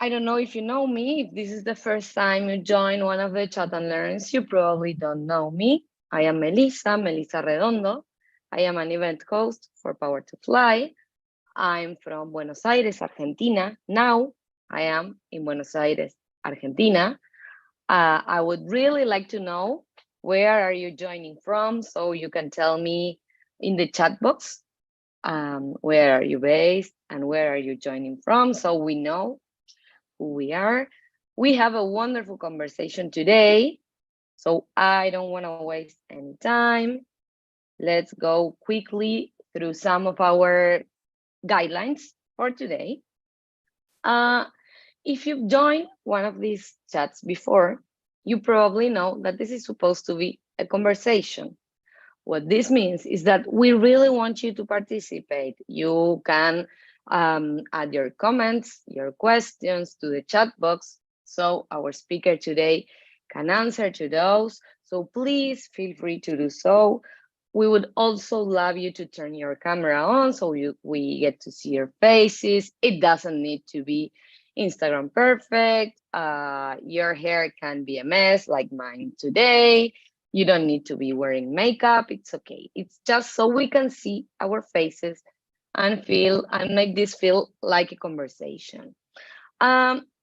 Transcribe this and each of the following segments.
I don't know if you know me. If this is the first time you join one of the Chat and Learns, you probably don't know me. I am Melissa Redondo. I am an event host for Power to Fly. I'm from Buenos Aires, Argentina. Now I am in Buenos Aires, Argentina. I would really like to know where are you joining from, so you can tell me in the chat box where are you based and where are you joining from, so we know who we are. We have a wonderful conversation today, so I don't want to waste any time. Let's go quickly through some of our guidelines for today. If you've joined one of these chats before, you probably know that this is supposed to be a conversation. What this means is that we really want you to participate. You can add your comments, your questions to the chat box, so our speaker today can answer to those. So please feel free to do so. We would also love you to turn your camera on so we get to see your faces. It doesn't need to be Instagram perfect. Your hair can be a mess like mine today. You don't need to be wearing makeup. It's okay. It's just so we can see our faces and make this feel like a conversation.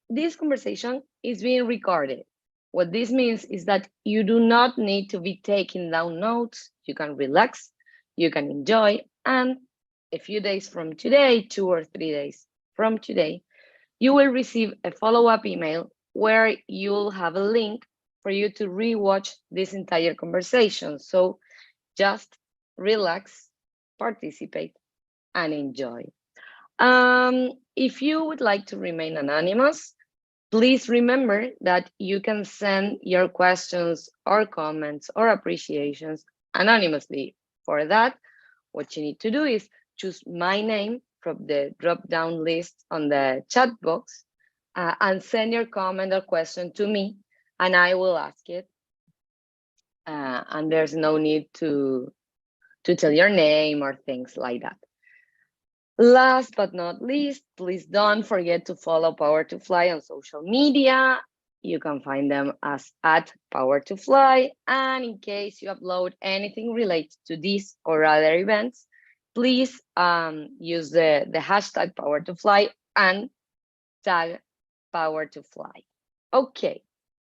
This conversation is being recorded. What this means is that you do not need to be taking down notes. You can relax, you can enjoy, and a few days from today, 2 or 3 days from today, you will receive a follow-up email where you'll have a link for you to rewatch this entire conversation. So just relax, participate, and enjoy. If you would like to remain anonymous, please remember that you can send your questions or comments or appreciations anonymously. For that, what you need to do is choose my name from the drop-down list on the chat box and send your comment or question to me, and I will ask it. And there's no need to tell your name or things like that. Last but not least, please don't forget to follow Power to Fly on social media. You can find them as @Power2Fly. And in case you upload anything related to this or other events, please use the hashtag Power2Fly and tag Power2Fly. Okay,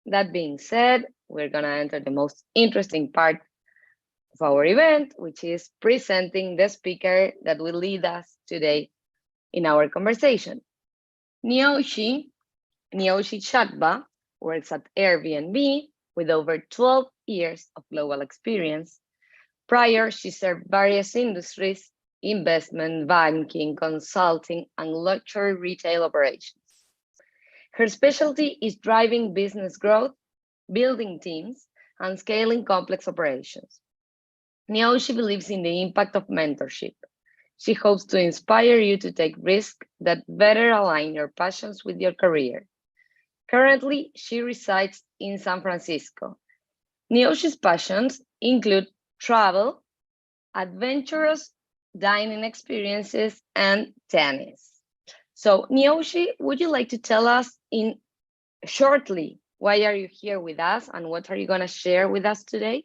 that being said, we're gonna enter the most interesting part of our event, which is presenting the speaker that will lead us today in our conversation. Neoshi Chhadva works at Airbnb with over 12 years of global experience. Prior, she served various industries: investment, banking, consulting, and luxury retail operations. Her specialty is driving business growth, building teams, and scaling complex operations. Neoshi believes in the impact of mentorship. She hopes to inspire you to take risks that better align your passions with your career. Currently, she resides in San Francisco. Neoshi's passions include travel, adventurous dining experiences, and tennis. So, Neoshi, would you like to tell us shortly why are you here with us and what are you going to share with us today?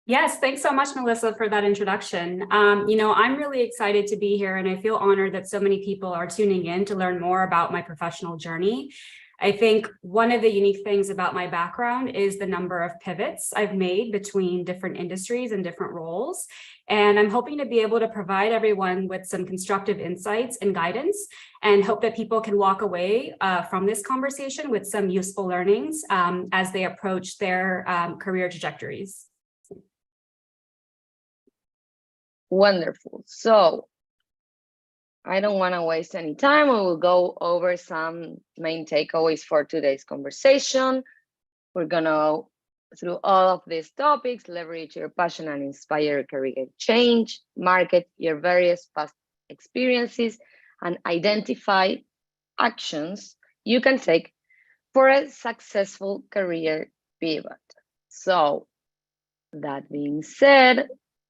Yes, thanks so much, Melissa, for that introduction. I'm really excited to be here, and I feel honored that so many people are tuning in to learn more about my professional journey. I think one of the unique things about my background is the number of pivots I've made between different industries and different roles. And I'm hoping to be able to provide everyone with some constructive insights and guidance, and hope that people can walk away from this conversation with some useful learnings as they approach their career trajectories. Wonderful. So I don't want to waste any time. We will go over some main takeaways for today's conversation. We're going to go through all of these topics: leverage your passion and inspire career change, market your various past experiences, and identify actions you can take for a successful career pivot. So that being said,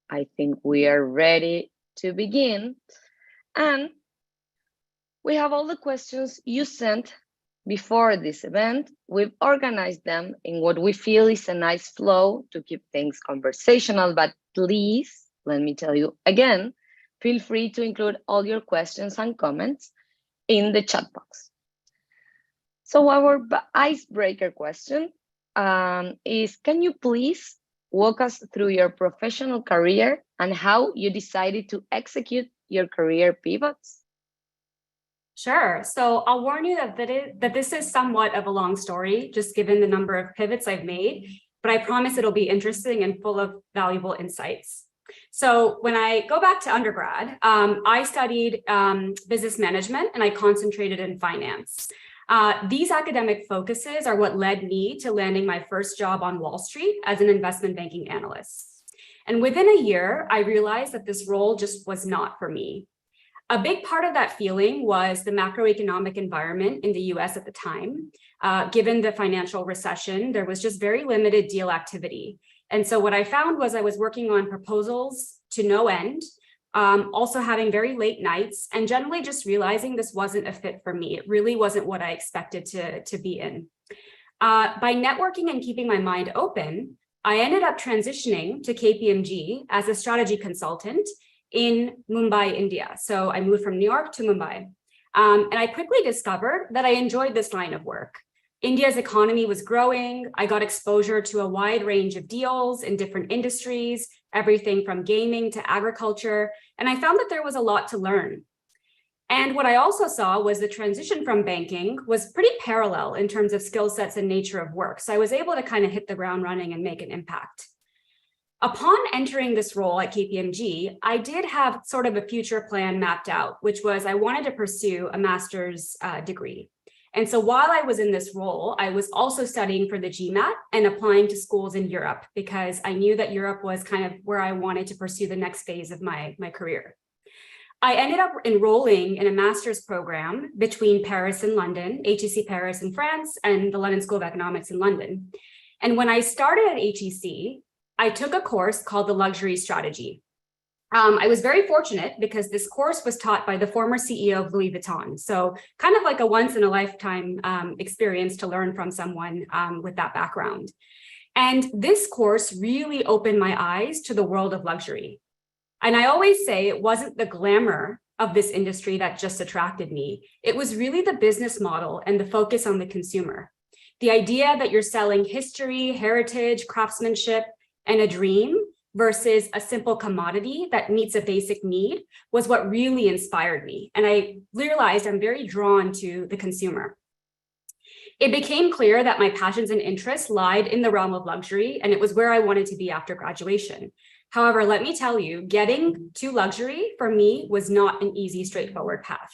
I think we are ready to begin. And We have all the questions you sent before this event. We've organized them in what we feel is a nice flow to keep things conversational, but please, let me tell you again, feel free to include all your questions and comments in the chat box. So our icebreaker question is, can you please walk us through your professional career and how you decided to execute your career pivots? Sure. So I'll warn you that this is somewhat of a long story, just given the number of pivots I've made, but I promise it'll be interesting and full of valuable insights. So when I go back to undergrad, I studied business management and I concentrated in finance. These academic focuses are what led me to landing my first job on Wall Street as an investment banking analyst. And within a year, I realized that this role just was not for me. A big part of that feeling was the macroeconomic environment in the US at the time. Given the financial recession, there was just very limited deal activity. And so what I found was I was working on proposals to no end, also having very late nights, and generally just realizing this wasn't a fit for me. It really wasn't what I expected to be in. By networking and keeping my mind open, I ended up transitioning to KPMG as a strategy consultant in Mumbai, India. So I moved from New York to Mumbai. And I quickly discovered that I enjoyed this line of work. India's economy was growing. I got exposure to a wide range of deals in different industries, everything from gaming to agriculture. And I found that there was a lot to learn. And what I also saw was the transition from banking was pretty parallel in terms of skill sets and nature of work. So I was able to kind of hit the ground running and make an impact. Upon entering this role at KPMG, I did have sort of a future plan mapped out, which was I wanted to pursue a master's degree. And so while I was in this role, I was also studying for the GMAT and applying to schools in Europe because I knew that Europe was kind of where I wanted to pursue the next phase of my career. I ended up enrolling in a master's program between Paris and London, HEC Paris in France, and the London School of Economics in London. And when I started at HEC, I took a course called the Luxury Strategy. I was very fortunate because this course was taught by the former CEO of Louis Vuitton. So kind of like a once in a lifetime experience to learn from someone with that background. And this course really opened my eyes to the world of luxury. And I always say it wasn't the glamour of this industry that just attracted me. It was really the business model and the focus on the consumer. The idea that you're selling history, heritage, craftsmanship, and a dream versus a simple commodity that meets a basic need was what really inspired me. And I realized I'm very drawn to the consumer. It became clear that my passions and interests lied in the realm of luxury, and it was where I wanted to be after graduation. However, let me tell you, getting to luxury for me was not an easy, straightforward path.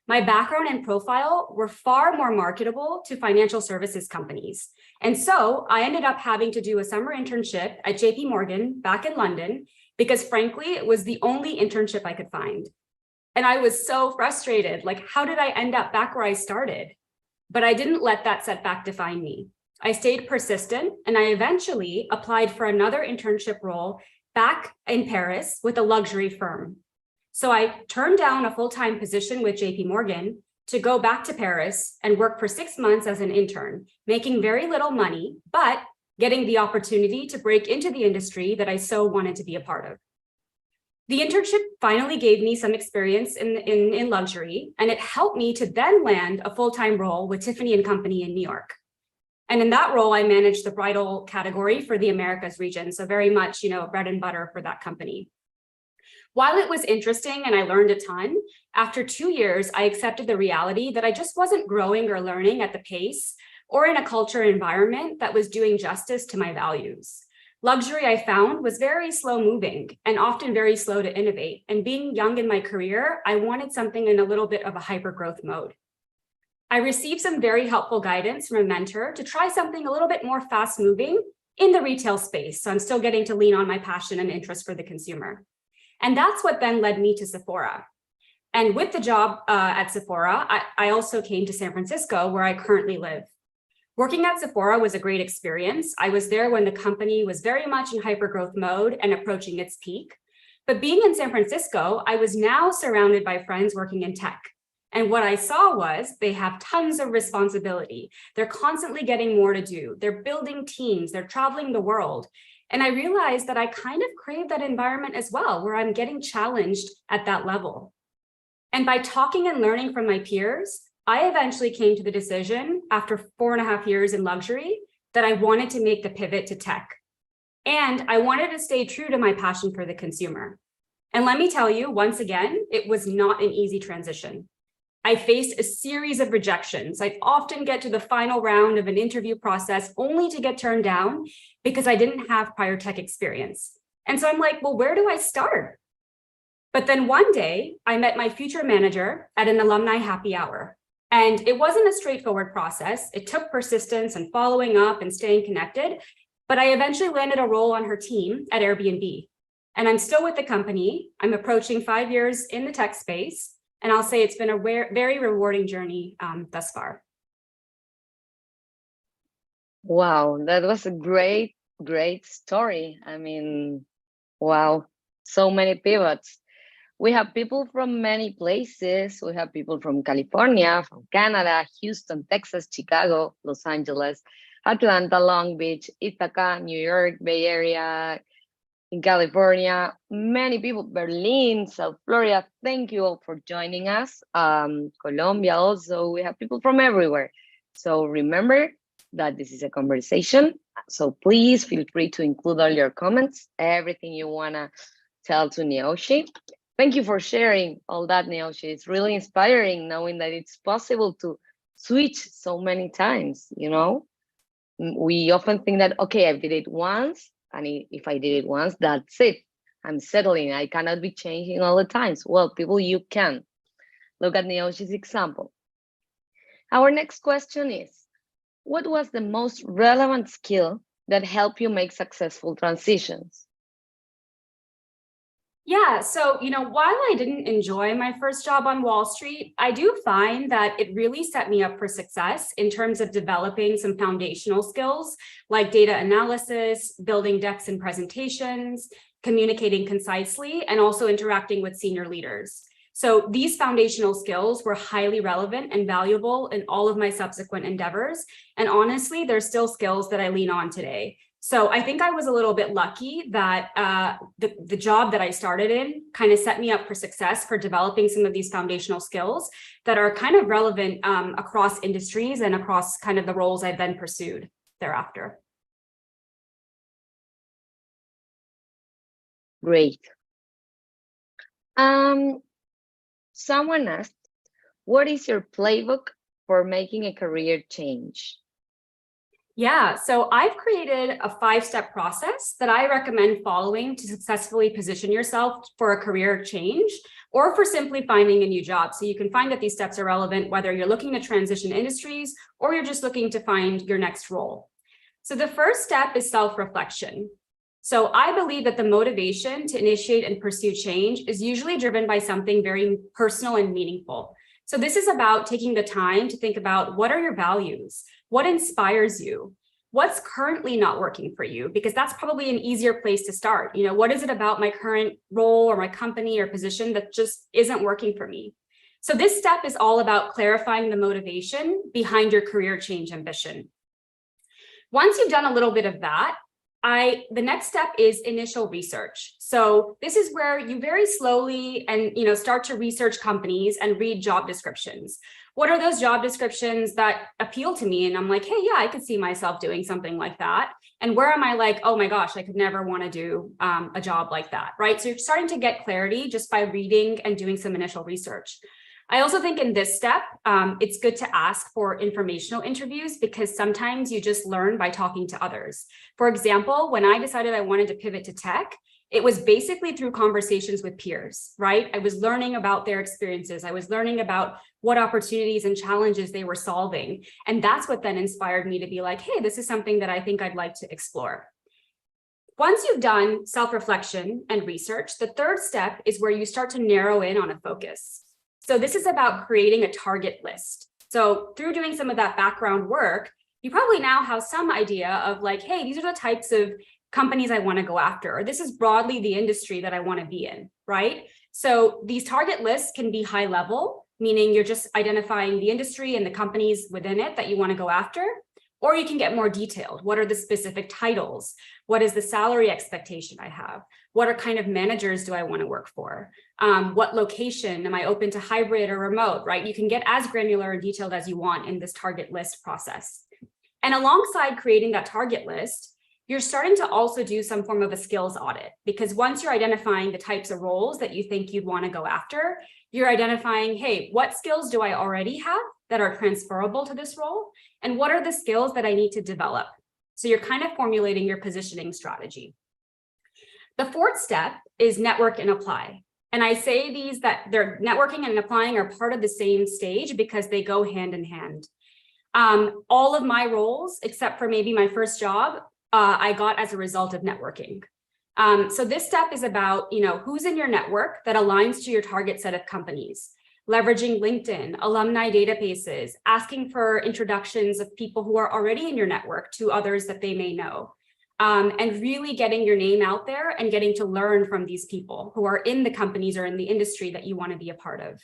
My background and profile were far more marketable to financial services companies. And so I ended up having to do a summer internship at JP Morgan back in London, because frankly, it was the only internship I could find. And I was so frustrated, like, how did I end up back where I started? But I didn't let that setback define me. I stayed persistent, and I eventually applied for another internship role back in Paris with a luxury firm. So I turned down a full-time position with JP Morgan to go back to Paris and work for 6 months as an intern, making very little money, but getting the opportunity to break into the industry that I so wanted to be a part of. The internship finally gave me some experience in luxury, and it helped me to then land a full-time role with Tiffany & Company in New York. And in that role, I managed the bridal category for the Americas region. So very much, bread and butter for that company. While it was interesting and I learned a ton, after 2 years, I accepted the reality that I just wasn't growing or learning at the pace or in a culture environment that was doing justice to my values. Luxury, I found, was very slow moving and often very slow to innovate. And being young in my career, I wanted something in a little bit of a hyper growth mode. I received some very helpful guidance from a mentor to try something a little bit more fast moving in the retail space. So I'm still getting to lean on my passion and interest for the consumer. And that's what then led me to Sephora. And with the job at Sephora, I also came to San Francisco, where I currently live. Working at Sephora was a great experience. I was there when the company was very much in hypergrowth mode and approaching its peak. But being in San Francisco, I was now surrounded by friends working in tech. And what I saw was they have tons of responsibility. They're constantly getting more to do. They're building teams. They're traveling the world. And I realized that I kind of crave that environment as well, where I'm getting challenged at that level. And by talking and learning from my peers, I eventually came to the decision after 4.5 years in luxury that I wanted to make the pivot to tech. And I wanted to stay true to my passion for the consumer. And let me tell you, once again, it was not an easy transition. I faced a series of rejections. I'd often get to the final round of an interview process only to get turned down because I didn't have prior tech experience. And so I'm like, well, where do I start? But then one day I met my future manager at an alumni happy hour. And it wasn't a straightforward process. It took persistence and following up and staying connected. But I eventually landed a role on her team at Airbnb. And I'm still with the company. I'm approaching 5 years in the tech space. And I'll say it's been a very rewarding journey thus far. Wow, that was a great story. I mean, wow, so many pivots. We have people from many places. We have people from California, from Canada, Houston, Texas, Chicago, Los Angeles, Atlanta, Long Beach, Ithaca, New York, Bay Area, in California, many people, Berlin, South Florida. Thank you all for joining us. Colombia also, we have people from everywhere. So remember that this is a conversation. So please feel free to include all your comments, everything you wanna tell to Neoshi. Thank you for sharing all that, Neoshi. It's really inspiring knowing that it's possible to switch so many times, you know? We often think that, okay, I did it once, and if I did it once, that's it. I'm settling. I cannot be changing all the times. Well, people, you can. Look at Neoshi's example. Our next question is, what was the most relevant skill that helped you make successful transitions? Yeah, so, while I didn't enjoy my first job on Wall Street, I do find that it really set me up for success in terms of developing some foundational skills like data analysis, building decks and presentations, communicating concisely, and also interacting with senior leaders. So these foundational skills were highly relevant and valuable in all of my subsequent endeavors. And honestly, they're still skills that I lean on today. So I think I was a little bit lucky that the job that I started in kind of set me up for success for developing some of these foundational skills that are kind of relevant across industries and across kind of the roles I've then pursued thereafter. Great. Someone asked, what is your playbook for making a career change? Yeah, so I've created a 5-step process that I recommend following to successfully position yourself for a career change or for simply finding a new job. So you can find that these steps are relevant whether you're looking to transition industries or you're just looking to find your next role. So the first step is self-reflection. So I believe that the motivation to initiate and pursue change is usually driven by something very personal and meaningful. So this is about taking the time to think about what are your values? What inspires you? What's currently not working for you? Because that's probably an easier place to start. What is it about my current role or my company or position that just isn't working for me? So this step is all about clarifying the motivation behind your career change ambition. Once you've done a little bit of that, the next step is initial research. So this is where you very slowly and start to research companies and read job descriptions. What are those job descriptions that appeal to me? And I'm like, hey, yeah, I could see myself doing something like that. And where am I like, oh my gosh, I could never want to do a job like that, right? So you're starting to get clarity just by reading and doing some initial research. I also think in this step, it's good to ask for informational interviews because sometimes you just learn by talking to others. For example, when I decided I wanted to pivot to tech, it was basically through conversations with peers, right? I was learning about their experiences. I was learning about what opportunities and challenges they were solving. And that's what then inspired me to be like, hey, this is something that I think I'd like to explore. Once you've done self-reflection and research, the third step is where you start to narrow in on a focus. So this is about creating a target list. So through doing some of that background work, you probably now have some idea of like, hey, these are the types of companies I want to go after, or this is broadly the industry that I want to be in, right? So these target lists can be high level meaning you're just identifying the industry and the companies within it that you want to go after. Or you can get more detailed. What are the specific titles? What is the salary expectation I have? What are kind of managers do I want to work for? What location? Am I open to hybrid or remote, right? You can get as granular and detailed as you want in this target list process. And alongside creating that target list, you're starting to also do some form of a skills audit, because once you're identifying the types of roles that you think you'd want to go after, you're identifying, hey, what skills do I already have that are transferable to this role? And what are the skills that I need to develop? So you're kind of formulating your positioning strategy. The fourth step is network and apply. And I say these that they're networking and applying are part of the same stage because they go hand in hand. All of my roles, except for maybe my first job, I got as a result of networking. So this step is about, who's in your network that aligns to your target set of companies, leveraging LinkedIn, alumni databases, asking for introductions of people who are already in your network to others that they may know, and really getting your name out there and getting to learn from these people who are in the companies or in the industry that you want to be a part of.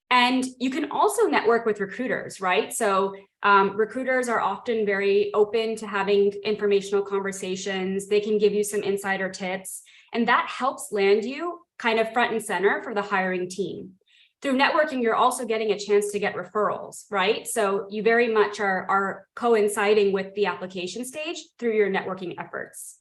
And you can also network with recruiters, right? So recruiters are often very open to having informational conversations. They can give you some insider tips, and that helps land you kind of front and center for the hiring team. Through networking, you're also getting a chance to get referrals, right? So you very much are coinciding with the application stage through your networking efforts.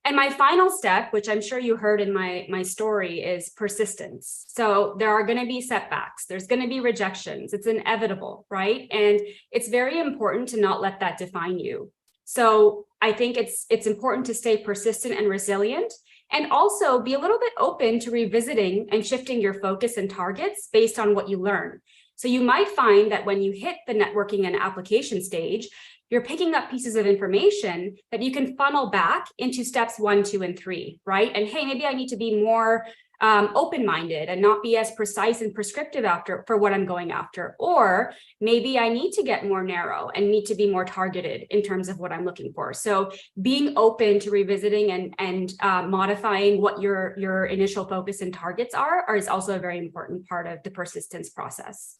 And my final step, which I'm sure you heard in my story, is persistence. So there are going to be setbacks. There's going to be rejections. It's inevitable, right? And it's very important to not let that define you. So I think it's important to stay persistent and resilient, and also be a little bit open to revisiting and shifting your focus and targets based on what you learn. So you might find that when you hit the networking and application stage, you're picking up pieces of information that you can funnel back into steps 1, 2, and 3, right? And hey, maybe I need to be more open-minded and not be as precise and prescriptive for what I'm going after. Or maybe I need to get more narrow and need to be more targeted in terms of what I'm looking for. So being open to revisiting and modifying what your initial focus and targets are is also a very important part of the persistence process.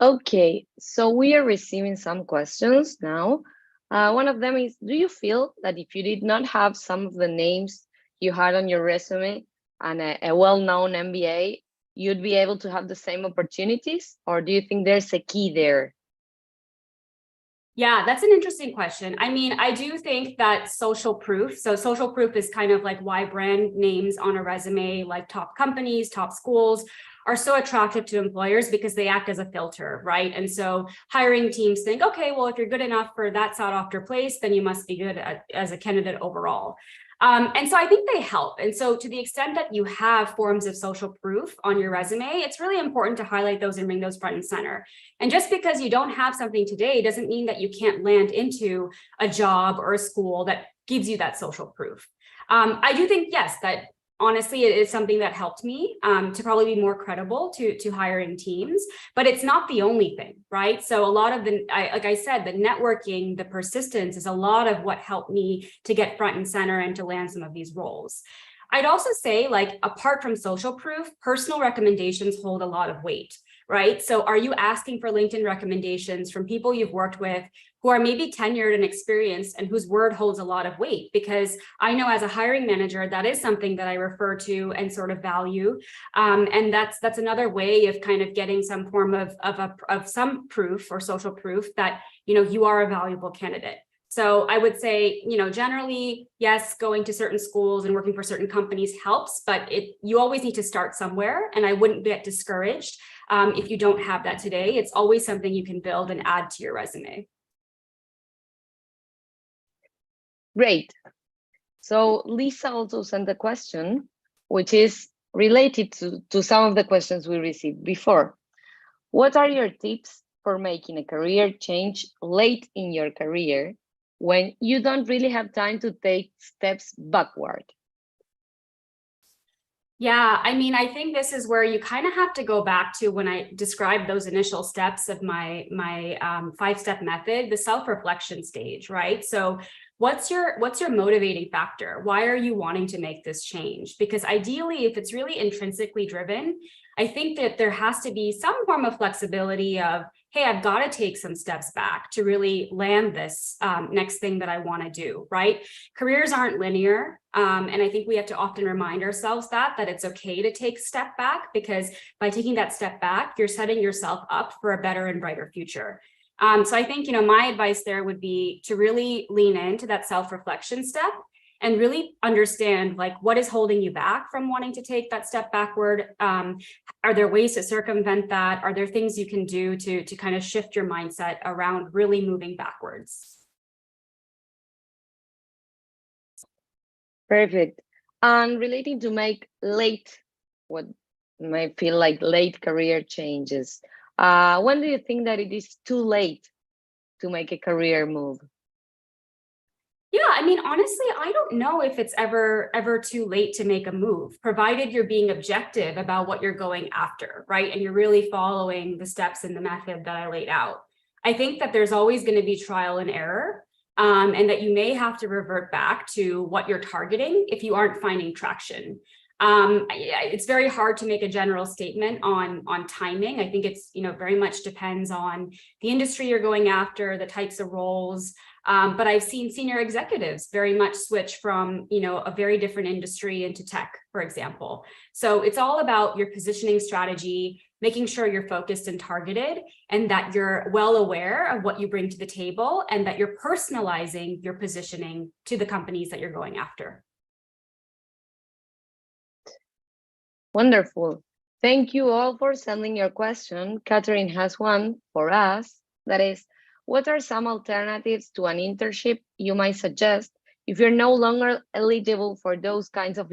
Okay, so we are receiving some questions now. One of them is, do you feel that if you did not have some of the names you had on your resume and a well-known MBA, you'd be able to have the same opportunities? Or do you think there's a key there? Yeah, that's an interesting question. I mean, I do think that social proof. So social proof is kind of like why brand names on a resume, like top companies, top schools, are so attractive to employers because they act as a filter, right? And so hiring teams think, okay, well, if you're good enough for that sought after place, then you must be good as a candidate overall. And so I think they help. And so to the extent that you have forms of social proof on your resume, it's really important to highlight those and bring those front and center. And just because you don't have something today doesn't mean that you can't land into a job or a school that gives you that social proof. I do think, yes, that honestly, it is something that helped me to probably be more credible to hiring teams, but it's not the only thing, right? So a lot of like I said, the networking, the persistence is a lot of what helped me to get front and center and to land some of these roles. I'd also say, like, apart from social proof, personal recommendations hold a lot of weight, right? So are you asking for LinkedIn recommendations from people you've worked with who are maybe tenured and experienced and whose word holds a lot of weight? Because I know as a hiring manager, that is something that I refer to and sort of value. And that's another way of kind of getting some form of some proof or social proof that, you are a valuable candidate. So I would say, generally, yes, going to certain schools and working for certain companies helps, but you always need to start somewhere. And I wouldn't get discouraged if you don't have that today. It's always something you can build and add to your resume. Great. So Lisa also sent a question, which is related to some of the questions we received before. What are your tips for making a career change late in your career when you don't really have time to take steps backward? Yeah, I mean, I think this is where you kind of have to go back to when I described those initial steps of my 5-step method, the self-reflection stage, right? So what's your motivating factor? Why are you wanting to make this change? Because ideally, if it's really intrinsically driven, I think that there has to be some form of flexibility of, hey, I've got to take some steps back to really land this next thing that I want to do, right? Careers aren't linear. And I think we have to often remind ourselves that it's okay to take a step back, because by taking that step back, you're setting yourself up for a better and brighter future. So I think, my advice there would be to really lean into that self-reflection step and really understand, like, what is holding you back from wanting to take that step backward? Are there ways to circumvent that? Are there things you can do to kind of shift your mindset around really moving backwards? Perfect. And relating to make what might feel like late career changes, when do you think that it is too late to make a career move? Yeah, I mean, honestly, I don't know if it's ever too late to make a move, provided you're being objective about what you're going after, right? And you're really following the steps in the method that I laid out. I think that there's always going to be trial and error, and that you may have to revert back to what you're targeting if you aren't finding traction. It's very hard to make a general statement on timing. I think it's, very much depends on the industry you're going after, the types of roles. But I've seen senior executives very much switch from, a very different industry into tech, for example. So it's all about your positioning strategy, making sure you're focused and targeted, and that you're well aware of what you bring to the table, and that you're personalizing your positioning to the companies that you're going after. Wonderful. Thank you all for sending your question. Catherine has one for us. That is, what are some alternatives to an internship you might suggest if you're no longer eligible for those kinds of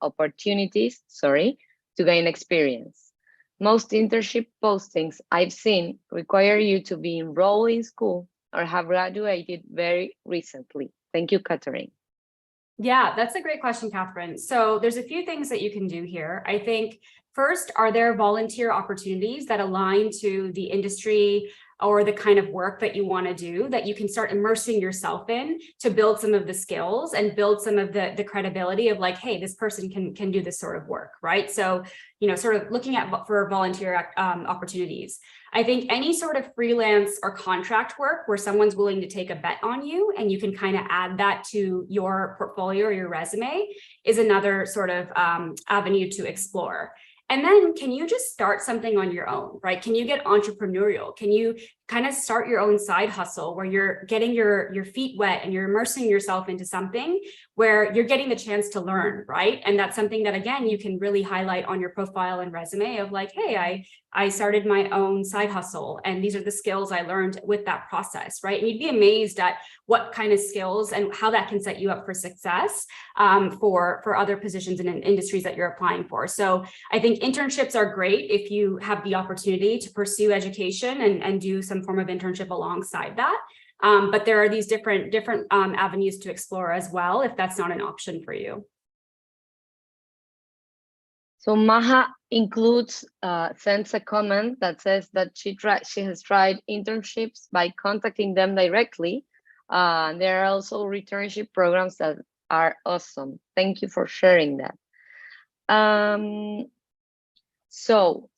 opportunities, to gain experience? Most internship postings I've seen require you to be enrolled in school or have graduated very recently. Thank you, Catherine. Yeah, that's a great question, Catherine. So there's a few things that you can do here. I think first, are there volunteer opportunities that align to the industry or the kind of work that you want to do, that you can start immersing yourself in to build some of the skills and build some of the credibility of, like, hey, this person can do this sort of work, right? So, sort of looking at for volunteer opportunities. I think any sort of freelance or contract work where someone's willing to take a bet on you and you can kind of add that to your portfolio or your resume is another sort of avenue to explore. And then can you just start something on your own, right? Can you get entrepreneurial? Can you kind of start your own side hustle where you're getting your feet wet and you're immersing yourself into something where you're getting the chance to learn, right? And that's something that, again, you can really highlight on your profile and resume of, like, hey, I started my own side hustle and these are the skills I learned with that process, right? And you'd be amazed at what kind of skills and how that can set you up for success for other positions and in industries that you're applying for. So I think internships are great if you have the opportunity to pursue education and do some form of internship alongside that. But there are these different avenues to explore as well, if that's not an option for you. So Maha sends a comment that says that she has tried internships by contacting them directly. There are also returnship programs that are awesome. Thank you for sharing that. So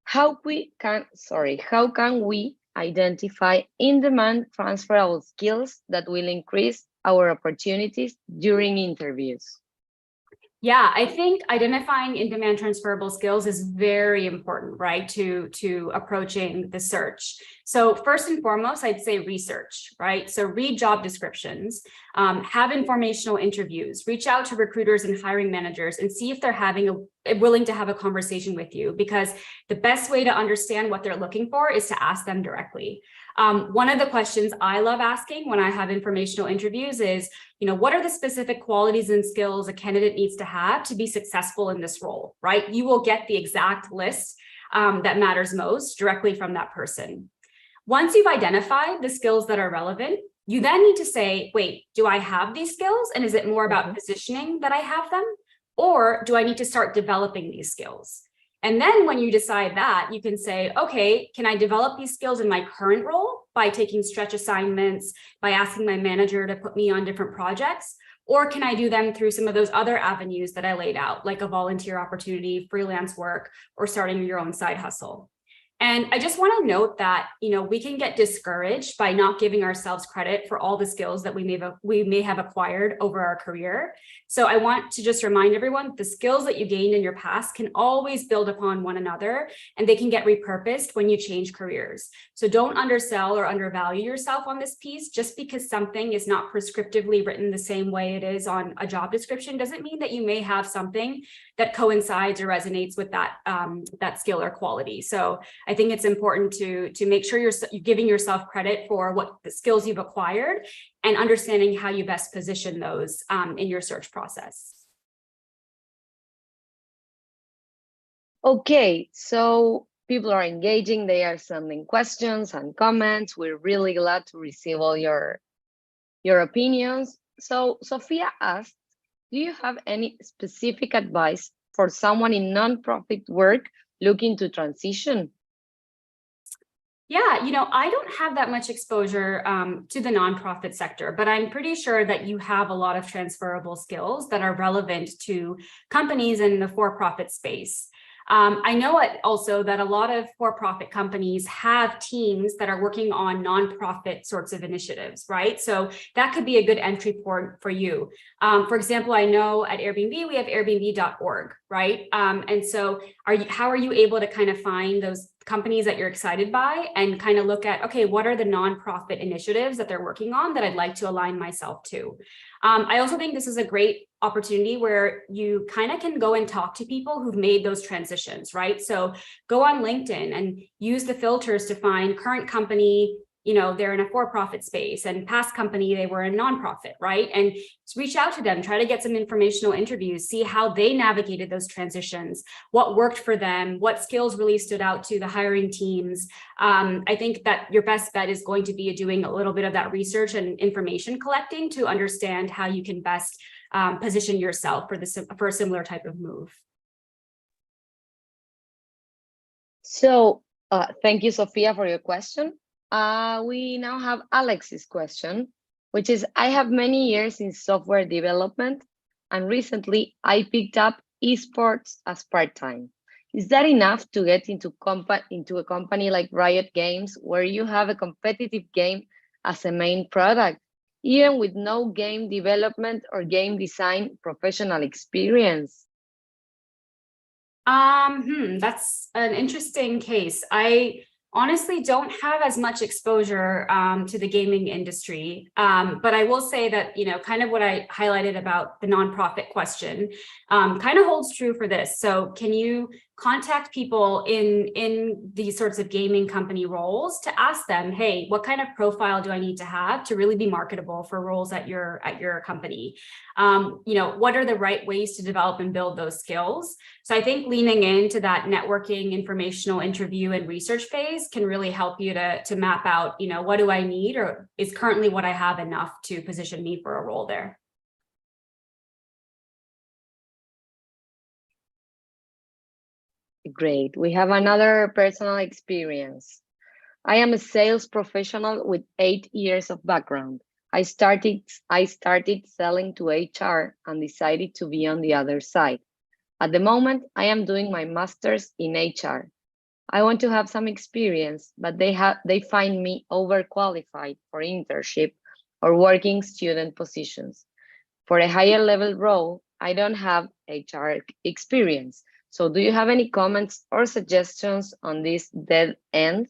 how can we identify in-demand transferable skills that will increase our opportunities during interviews? Yeah, I think identifying in-demand transferable skills is very important, right, to approaching the search. So first and foremost, I'd say research, right? So read job descriptions, have informational interviews, reach out to recruiters and hiring managers and see if they're willing to have a conversation with you, because the best way to understand what they're looking for is to ask them directly. One of the questions I love asking when I have informational interviews is, what are the specific qualities and skills a candidate needs to have to be successful in this role, right? You will get the exact list that matters most directly from that person. Once you've identified the skills that are relevant, you then need to say, wait, do I have these skills? And is it more about positioning that I have them? Or do I need to start developing these skills? And then when you decide that, you can say, okay, can I develop these skills in my current role? by taking stretch assignments, by asking my manager to put me on different projects? Or can I do them through some of those other avenues that I laid out, like a volunteer opportunity, freelance work, or starting your own side hustle? And I just want to note that, we can get discouraged by not giving ourselves credit for all the skills that we may have acquired over our career. So I want to just remind everyone, the skills that you gained in your past can always build upon one another, and they can get repurposed when you change careers. So don't undersell or undervalue yourself on this piece. Just because something is not prescriptively written the same way it is on a job description doesn't mean that you may have something that coincides or resonates with that skill or quality. So I think it's important to make sure you're giving yourself credit for what the skills you've acquired and understanding how you best position those in your search process. Okay, so people are engaging, they are sending questions and comments. We're really glad to receive all your opinions. So Sophia asked, do you have any specific advice for someone in nonprofit work looking to transition? Yeah, I don't have that much exposure to the nonprofit sector, but I'm pretty sure that you have a lot of transferable skills that are relevant to companies in the for-profit space. I know also that a lot of for-profit companies have teams that are working on nonprofit sorts of initiatives, right? So that could be a good entry point for you. For example, I know at Airbnb, we have airbnb.org, right? And so how are you able to kind of find those companies that you're excited by and kind of look at, okay, what are the nonprofit initiatives that they're working on that I'd like to align myself to? I also think this is a great opportunity where you kind of can go and talk to people who've made those transitions, right? So go on LinkedIn and use the filters to find current company, they're in a for-profit space, and past company, they were a nonprofit, right? And reach out to them, try to get some informational interviews, see how they navigated those transitions, what worked for them, what skills really stood out to the hiring teams. I think that your best bet is going to be doing a little bit of that research and information collecting to understand how you can best position yourself for a similar type of move. So thank you, Sophia, for your question. We now have Alex's question, which is, I have many years in software development, and recently I picked up esports as part-time. Is that enough to get into a company like Riot Games, where you have a competitive game as a main product, even with no game development or game design professional experience? That's an interesting case. I honestly don't have as much exposure to the gaming industry, but I will say that, kind of what I highlighted about the nonprofit question kind of holds true for this. So can you contact people in these sorts of gaming company roles to ask them, hey, what kind of profile do I need to have to really be marketable for roles at your company? What are the right ways to develop and build those skills? So I think leaning into that networking, informational interview and research phase can really help you to map out, what do I need, or is currently what I have enough to position me for a role there? Great. We have another personal experience. I am a sales professional with 8 years of background. I started selling to HR and decided to be on the other side. At the moment, I am doing my master's in HR. I want to have some experience, but they find me overqualified for internship or working student positions. For a higher level role, I don't have HR experience. So do you have any comments or suggestions on this dead end?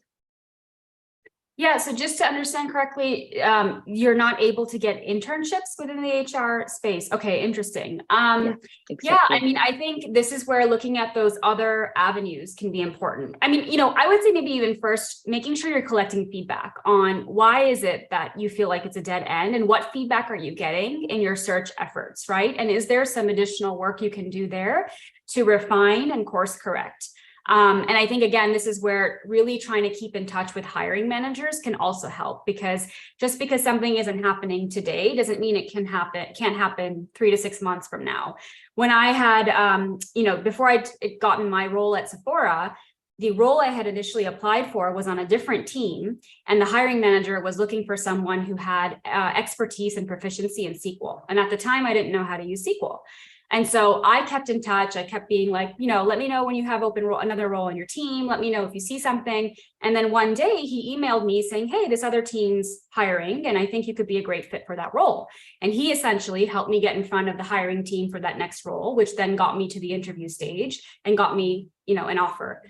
Yeah, so just to understand correctly, you're not able to get internships within the HR space. Okay, interesting. Yeah, exactly. Yeah, I mean, I think this is where looking at those other avenues can be important. I mean, I would say maybe even first, making sure you're collecting feedback on why is it that you feel like it's a dead end, and what feedback are you getting in your search efforts, right? And is there some additional work you can do there to refine and course correct? And I think, again, this is where really trying to keep in touch with hiring managers can also help, because just because something isn't happening today doesn't mean it can't happen 3 to 6 months from now. When I had, before I'd gotten my role at Sephora, the role I had initially applied for was on a different team, and the hiring manager was looking for someone who had expertise and proficiency in SQL. And at the time, I didn't know how to use SQL. And so I kept in touch. I kept being like, let me know when you have another role on your team. Let me know if you see something. And then one day he emailed me saying, hey, this other team's hiring, and I think you could be a great fit for that role. And he essentially helped me get in front of the hiring team for that next role, which then got me to the interview stage and got me, an offer.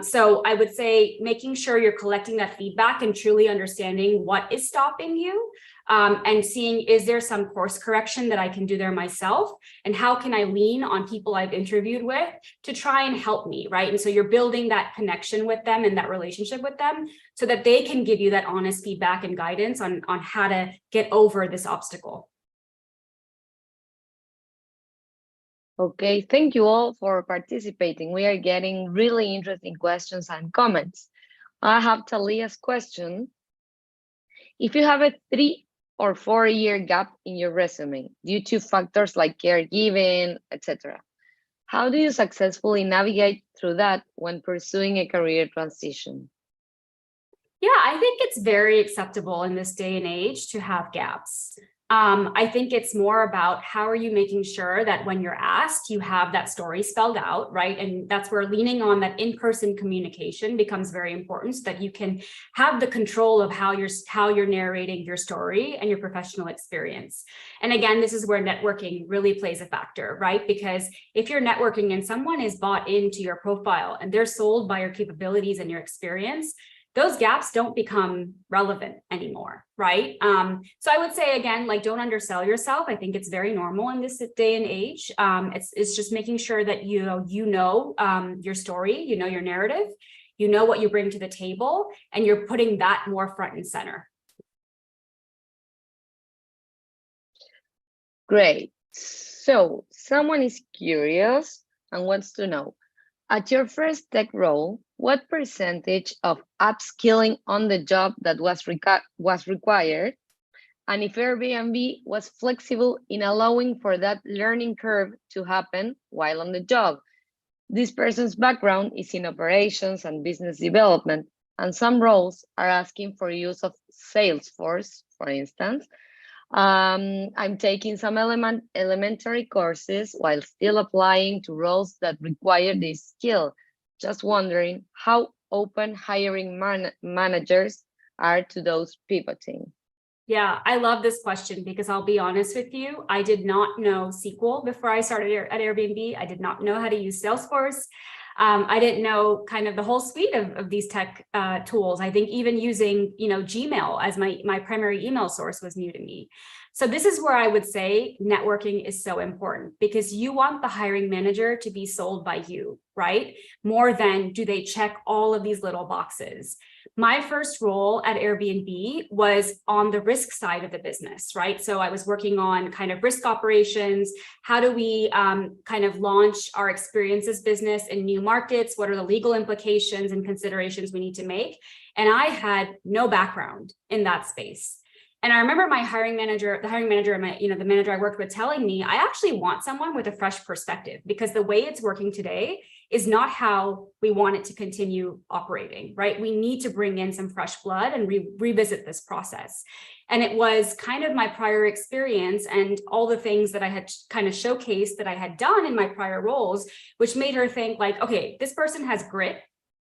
So I would say making sure you're collecting that feedback and truly understanding what is stopping you, and seeing, is there some course correction that I can do there myself? And how can I lean on people I've interviewed with to try and help me, right? And so you're building that connection with them and that relationship with them so that they can give you that honest feedback and guidance on how to get over this obstacle. Okay, thank you all for participating. We are getting really interesting questions and comments. I have Talia's question. If you have a 3 or 4 year gap in your resume due to factors like caregiving, etc., how do you successfully navigate through that when pursuing a career transition? Yeah, I think it's very acceptable in this day and age to have gaps. I think it's more about how are you making sure that when you're asked, you have that story spelled out, right? And that's where leaning on that in-person communication becomes very important, so that you can have the control of how you're narrating your story and your professional experience. And again, this is where networking really plays a factor, right? Because if you're networking and someone is bought into your profile and they're sold by your capabilities and your experience, those gaps don't become relevant anymore, right? So I would say, again, like, don't undersell yourself. I think it's very normal in this day and age. It's just making sure that you know your story, your narrative, what you bring to the table, and you're putting that more front and center. Great. So someone is curious and wants to know, at your first tech role, what percentage of upskilling on the job that was required? And if Airbnb was flexible in allowing for that learning curve to happen while on the job? This person's background is in operations and business development, and some roles are asking for use of Salesforce, for instance. I'm taking some elementary courses while still applying to roles that require this skill. Just wondering how open hiring managers are to those pivoting. Yeah, I love this question because I'll be honest with you, I did not know SQL before I started at Airbnb. I did not know how to use Salesforce. I didn't know kind of the whole suite of these tech tools. I think even using, Gmail as my primary email source was new to me. So this is where I would say networking is so important, because you want the hiring manager to be sold by you, right? More than do they check all of these little boxes. My first role at Airbnb was on the risk side of the business, right? So I was working on kind of risk operations. How do we kind of launch our experiences business in new markets? What are the legal implications and considerations we need to make? And I had no background in that space. And I remember the hiring manager and the manager I worked with telling me, I actually want someone with a fresh perspective, because the way it's working today is not how we want it to continue operating, right? We need to bring in some fresh blood and revisit this process. And it was kind of my prior experience and all the things that I had kind of showcased that I had done in my prior roles, which made her think like, okay, this person has grit.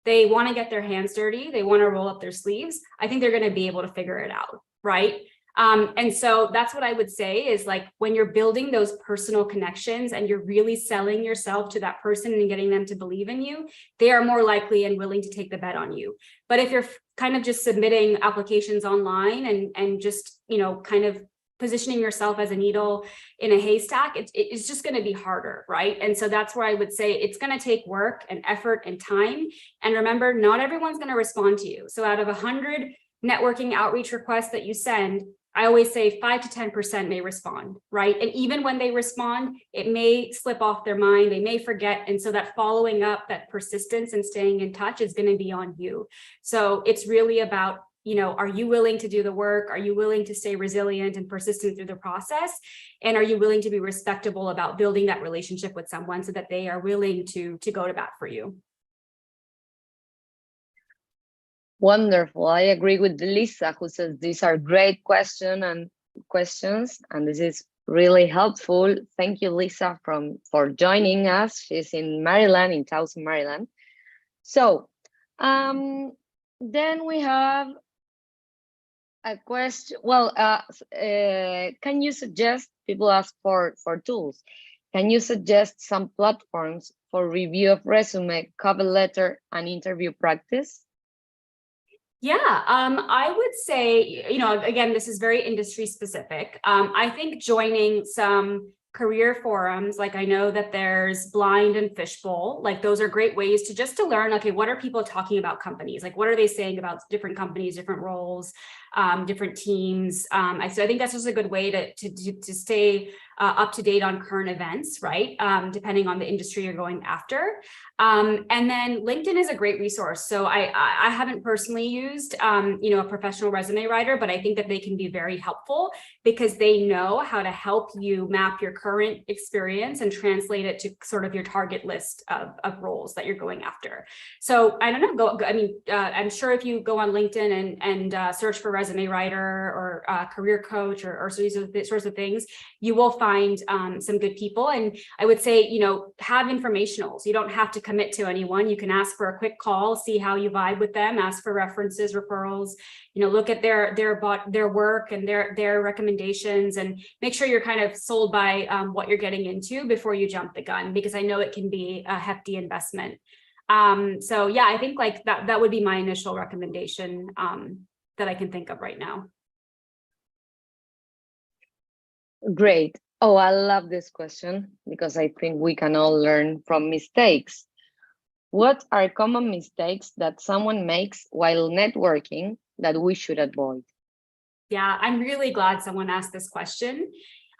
They want to get their hands dirty. They want to roll up their sleeves. I think they're going to be able to figure it out. Right. And so that's what I would say is, like, when you're building those personal connections and you're really selling yourself to that person and getting them to believe in you, they are more likely and willing to take the bet on you. But if you're kind of just submitting applications online and just, kind of positioning yourself as a needle in a haystack, it's just going to be harder, right? And so that's where I would say it's going to take work and effort and time. And remember, not everyone's going to respond to you. So out of 100 networking outreach requests that you send, I always say 5 to 10% may respond, right? And even when they respond, it may slip off their mind, they may forget. And so that following up, that persistence and staying in touch is going to be on you. So it's really about, are you willing to do the work? Are you willing to stay resilient and persistent through the process? And are you willing to be respectable about building that relationship with someone so that they are willing to go to bat for you? Wonderful. I agree with Lisa, who says these are great questions, and this is really helpful. Thank you, Lisa, for joining us. She's in Maryland, in Towson, Maryland. So, then we have a question. Well, can you suggest, people ask for tools, can you suggest some platforms for review of resume, cover letter, and interview practice? Yeah, I would say, again, this is very industry specific. I think joining some career forums, like I know that there's Blind and Fishbowl, like those are great ways to just to learn, okay, what are people talking about companies? Like, what are they saying about different companies, different roles, different teams? So I think that's just a good way to stay up to date on current events, right? Depending on the industry you're going after. And then LinkedIn is a great resource. So I haven't personally used, a professional resume writer, but I think that they can be very helpful because they know how to help you map your current experience and translate it to sort of your target list of roles that you're going after. So I don't know, I'm sure if you go on LinkedIn and search for resume writer or career coach or these sorts of things, you will find some good people. And I would say, have informationals. You don't have to commit to anyone. You can ask for a quick call, see how you vibe with them, ask for references, referrals, look at their work and their recommendations, and make sure you're kind of sold by what you're getting into before you jump the gun, because I know it can be a hefty investment. So yeah, I think like that would be my initial recommendation that I can think of right now. Great. Oh, I love this question because I think we can all learn from mistakes. What are common mistakes that someone makes while networking that we should avoid? Yeah, I'm really glad someone asked this question.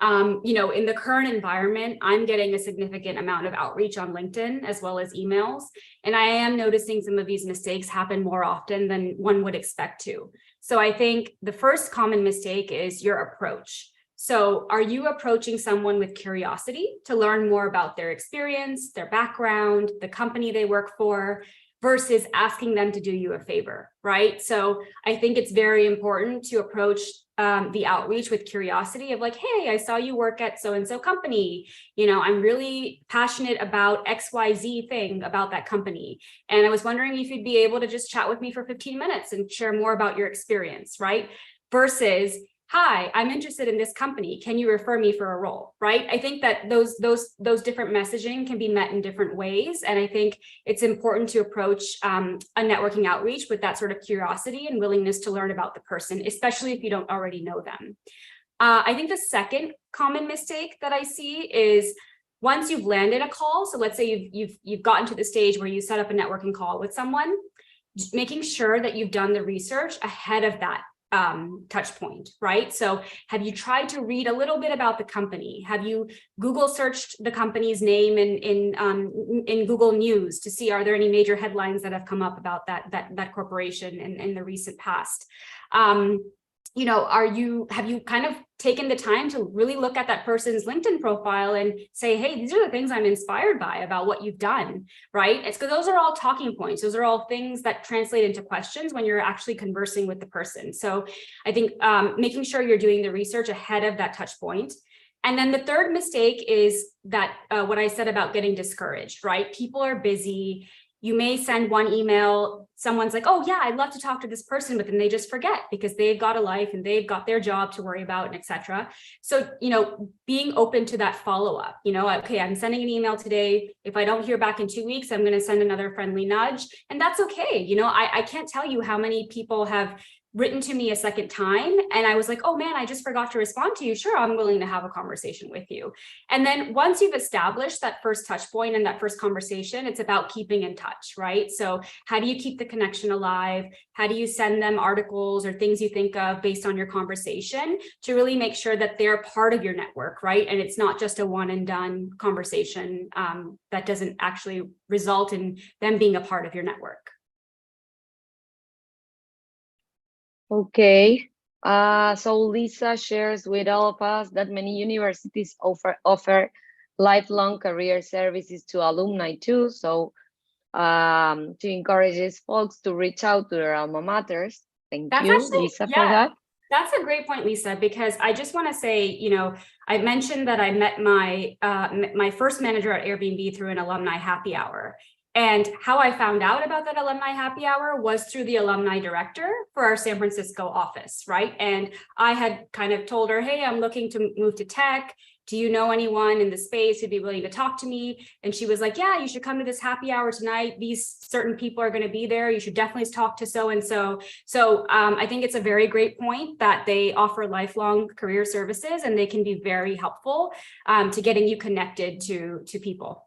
In the current environment, I'm getting a significant amount of outreach on LinkedIn as well as emails. And I am noticing some of these mistakes happen more often than one would expect to. So I think the first common mistake is your approach. So are you approaching someone with curiosity to learn more about their experience, their background, the company they work for, versus asking them to do you a favor, right? So I think it's very important to approach the outreach with curiosity of like, hey, I saw you work at so-and-so company. I'm really passionate about XYZ thing about that company. And I was wondering if you'd be able to just chat with me for 15 minutes and share more about your experience, right? Versus, hi, I'm interested in this company. Can you refer me for a role, right? I think that those different messaging can be met in different ways. And I think it's important to approach a networking outreach with that sort of curiosity and willingness to learn about the person, especially if you don't already know them. I think the second common mistake that I see is once you've landed a call, so let's say you've gotten to the stage where you set up a networking call with someone, making sure that you've done the research ahead of that touch point, right? So have you tried to read a little bit about the company? Have you Google searched the company's name in Google News to see, are there any major headlines that have come up about that corporation in the recent past? Have you kind of taken the time to really look at that person's LinkedIn profile and say, hey, these are the things I'm inspired by about what you've done, right? It's because those are all talking points. Those are all things that translate into questions when you're actually conversing with the person. So I think making sure you're doing the research ahead of that touch point. And then the third mistake is that what I said about getting discouraged, right? People are busy. You may send one email, someone's like, oh yeah, I'd love to talk to this person, but then they just forget because they've got a life and they've got their job to worry about and etc. So, being open to that follow-up, okay, I'm sending an email today. If I don't hear back in 2 weeks, I'm going to send another friendly nudge, and that's okay. I can't tell you how many people have written to me a second time and I was like, oh man, I just forgot to respond to you. Sure, I'm willing to have a conversation with you. And then once you've established that first touch point and that first conversation, it's about keeping in touch, right? So how do you keep the connection alive? How do you send them articles or things you think of based on your conversation to really make sure that they're part of your network, right? And it's not just a one and done conversation that doesn't actually result in them being a part of your network. Okay, so Lisa shares with all of us that many universities offer lifelong career services to alumni too. So to encourage folks to reach out to their alma maters. Thank That's you, actually, Lisa, for yeah, that. that's a great point, Lisa, because I just want to say, you know, I mentioned that I met my first manager at Airbnb through an alumni happy hour. And how I found out about that alumni happy hour was through the alumni director for our San Francisco office, right? And I had kind of told her, hey, I'm looking to move to tech. Do you know anyone in the space who'd be willing to talk to me? And she was like, yeah, you should come to this happy hour tonight. These certain people are going to be there. You should definitely talk to so-and-so. So I think it's a very great point that they offer lifelong career services, and they can be very helpful to getting you connected to people.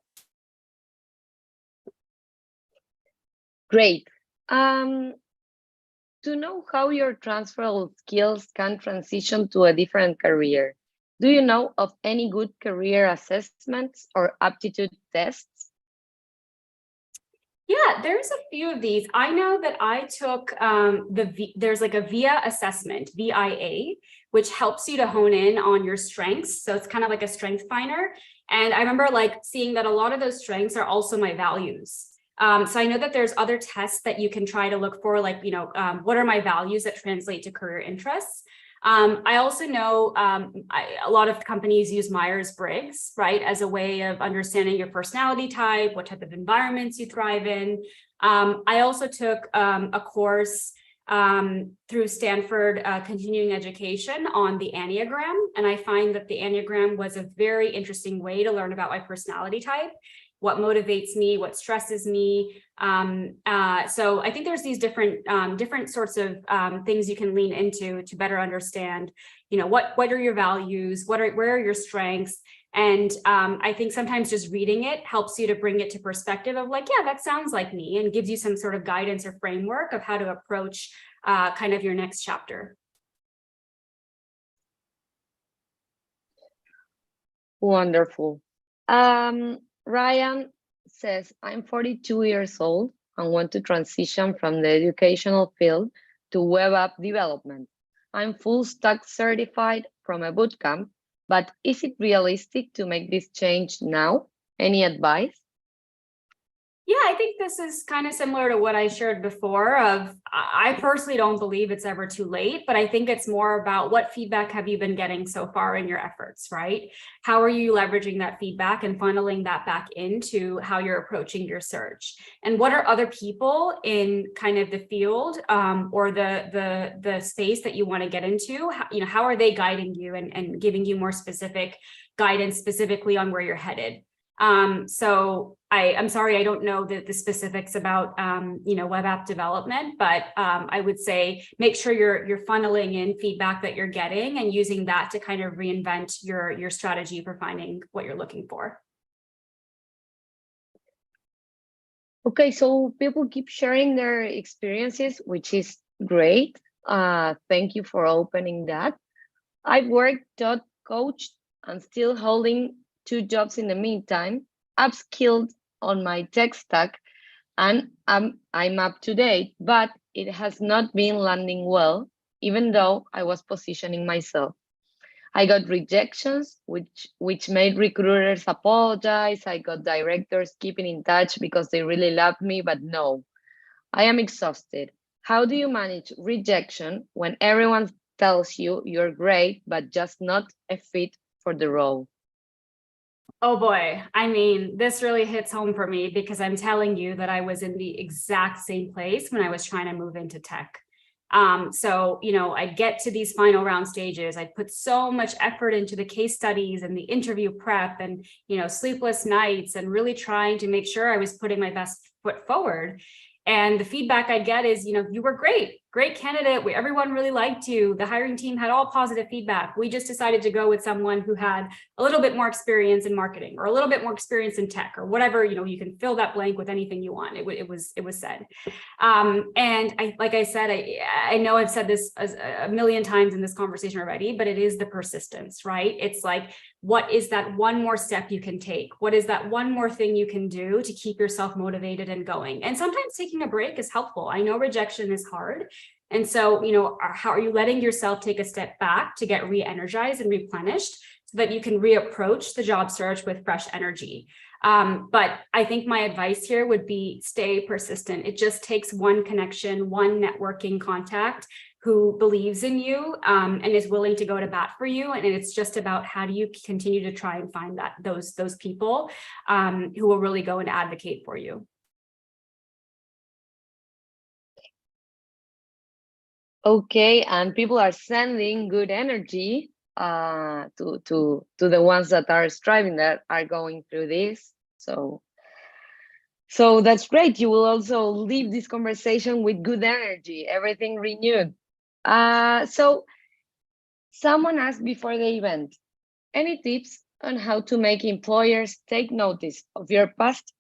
Great. To know how your transferable skills can transition to a different career, do you know of any good career assessments or aptitude tests? Yeah, there's a few of these. I know that I took there's like a VIA assessment, VIA, which helps you to hone in on your strengths. So it's kind of like a strength finder. And I remember like seeing that a lot of those strengths are also my values. So I know that there's other tests that you can try to look for, like, you know, what are my values that translate to career interests? I also know a lot of companies use Myers-Briggs, right, as a way of understanding your personality type, what type of environments you thrive in. I also took a course through Stanford continuing education on the Enneagram, and I find that the Enneagram was a very interesting way to learn about my personality type, what motivates me, what stresses me. So I think there's these different sorts of things you can lean into to better understand, you know, what are your values, where are your strengths? And I think sometimes just reading it helps you to bring it to perspective of like, yeah, that sounds like me, and gives you some sort of guidance or framework of how to approach kind of your next chapter. Wonderful. Ryan says, I'm 42 years old and want to transition from the educational field to web app development. I'm full stack certified from a bootcamp, but is it realistic to make this change now? Any advice? Yeah, I think this is kind of similar to what I shared before of, I personally don't believe it's ever too late, but I think it's more about what feedback have you been getting so far in your efforts, right? How are you leveraging that feedback and funneling that back into how you're approaching your search? And what are other people in kind of the field or the space that you want to get into? How are they guiding you and giving you more specific guidance specifically on where you're headed? So I'm sorry, I don't know the specifics about, web app development, but I would say make sure you're funneling in feedback that you're getting and using that to kind of reinvent your strategy for finding what you're looking for. Okay, so people keep sharing their experiences, which is great. Thank you for opening that. I've worked, taught, coached, and still holding 2 jobs in the meantime, upskilled on my tech stack, and I'm up to date, but it has not been landing well, even though I was positioning myself. I got rejections, which made recruiters apologize. I got directors keeping in touch because they really love me, but no, I am exhausted. How do you manage rejection when everyone tells you you're great, but just not a fit for the role? Oh boy, I mean, this really hits home for me because I'm telling you that I was in the exact same place when I was trying to move into tech. So, I'd get to these final round stages. I'd put so much effort into the case studies and the interview prep and, sleepless nights and really trying to make sure I was putting my best foot forward. And the feedback I'd get is, you were great candidate. Everyone really liked you. The hiring team had all positive feedback. We just decided to go with someone who had a little bit more experience in marketing or a little bit more experience in tech or whatever, you can fill that blank with anything you want. It was said. And like I said, I know I've said this a million times in this conversation already, but it is the persistence, right? It's like, what is that one more step you can take? What is that one more thing you can do to keep yourself motivated and going? And sometimes taking a break is helpful. I know rejection is hard. And so, how are you letting yourself take a step back to get re-energized and replenished so that you can reapproach the job search with fresh energy? But I think my advice here would be stay persistent. It just takes one connection, one networking contact who believes in you and is willing to go to bat for you. And it's just about how do you continue to try and find those people who will really go and advocate for you. Okay, and people are sending good energy to the ones that are striving, that are going through this. So that's great. You will also leave this conversation with good energy, everything renewed. So someone asked before the event, any tips on how to make employers take notice of your past,